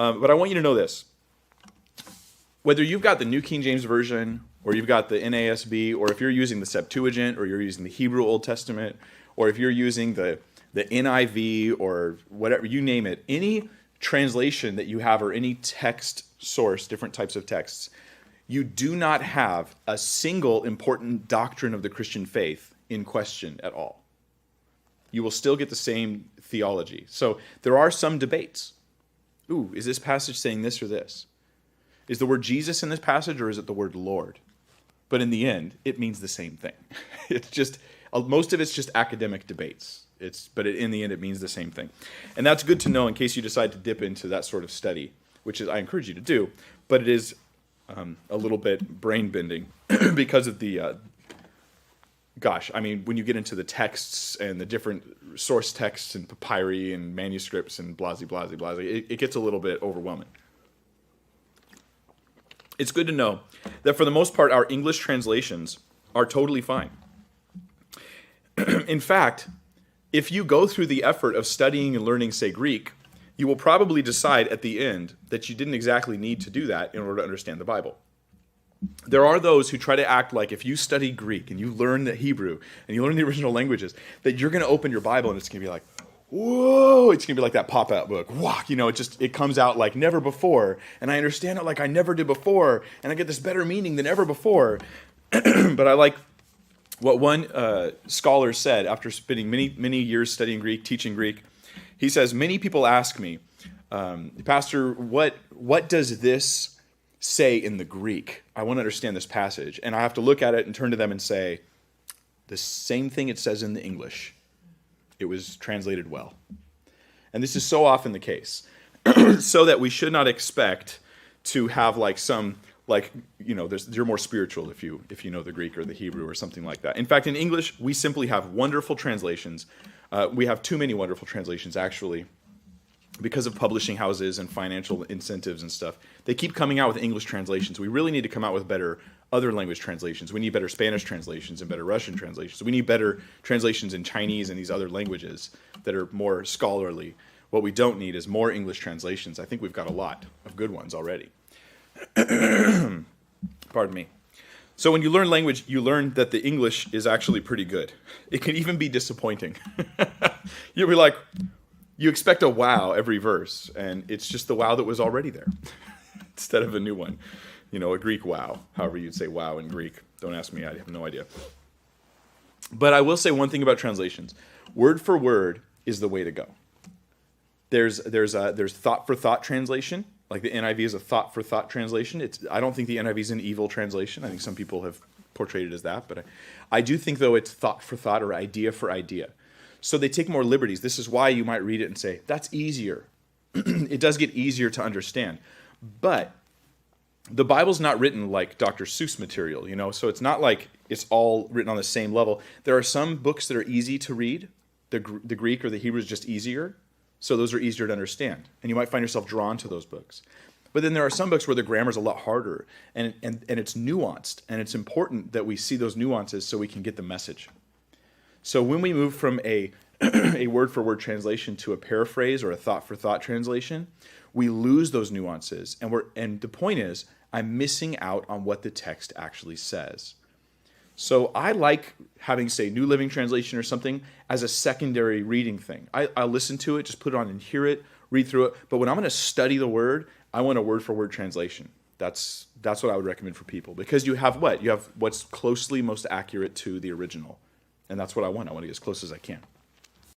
But I want you to know this. Whether you've got the New King James Version, or you've got the NASB, or if you're using the Septuagint, or you're using the Hebrew Old Testament, or if you're using the NIV, or whatever, you name it, any translation that you have, or any text source, different types of texts, you do not have a single important doctrine of the Christian faith in question at all. You will still get the same theology. So there are some debates. Ooh, is this passage saying this or this? Is the word Jesus in this passage, or is it the word Lord? But in the end, it means the same thing. It's just, most of it's just academic debates. But in the end, it means the same thing. And that's good to know in case you decide to dip into that sort of study, which is, I encourage you to do, but it is a little bit brain-bending because of the, when you get into the texts and the different source texts and papyri and manuscripts and blah, blah, blah, blah, it gets a little bit overwhelming. It's good to know that for the most part, our English translations are totally fine. In fact, if you go through the effort of studying and learning, say, Greek, you will probably decide at the end that you didn't exactly need to do that in order to understand the Bible. There are those who try to act like if you study Greek and you learn the Hebrew and you learn the original languages, that you're going to open your Bible and it's going to be like, whoa, it's going to be like that pop-out book. Wow, it comes out like never before, and I understand it like I never did before, and I get this better meaning than ever before. But I like what one scholar said after spending many years studying Greek, teaching Greek. He says, many people ask me, Pastor, what does this say in the Greek? I want to understand this passage. And I have to look at it and turn to them and say, the same thing it says in the English. It was translated well. And this is so often the case. So that we should not expect to have you're more spiritual if you know the Greek or the Hebrew or something like that. In fact, in English, we simply have wonderful translations. We have too many wonderful translations, actually, because of publishing houses and financial incentives and stuff. They keep coming out with English translations. We really need to come out with better other language translations. We need better Spanish translations and better Russian translations. We need better translations in Chinese and these other languages that are more scholarly. What we don't need is more English translations. I think we've got a lot of good ones already. Pardon me. So when you learn language, you learn that the English is actually pretty good. It can even be disappointing. You'll be like, you expect a wow every verse, and it's just the wow that was already there instead of a new one. A Greek wow, however you'd say wow in Greek. Don't ask me, I have no idea. But I will say one thing about translations. Word for word is the way to go. There's thought for thought translation. Like the NIV is a thought for thought translation. I don't think the NIV is an evil translation. I think some people have portrayed it as that. But I do think, though, it's thought for thought or idea for idea. So they take more liberties. This is why you might read it and say, that's easier. It does get easier to understand. But the Bible's not written like Dr. Seuss material, so it's not like it's all written on the same level. There are some books that are easy to read. The Greek or the Hebrew is just easier, so those are easier to understand. And you might find yourself drawn to those books. But then there are some books where the grammar is a lot harder, and it's nuanced, and it's important that we see those nuances so we can get the message. So when we move from a word-for-word translation to a paraphrase or a thought-for-thought translation, we lose those nuances. And the point is, I'm missing out on what the text actually says. So I like having, say, New Living Translation or something as a secondary reading thing. I'll listen to it, just put it on and hear it, read through it. But when I'm going to study the word, I want a word-for-word translation. That's what I would recommend for people. Because you have what? You have what's closely most accurate to the original. And that's what I want. I want to get as close as I can.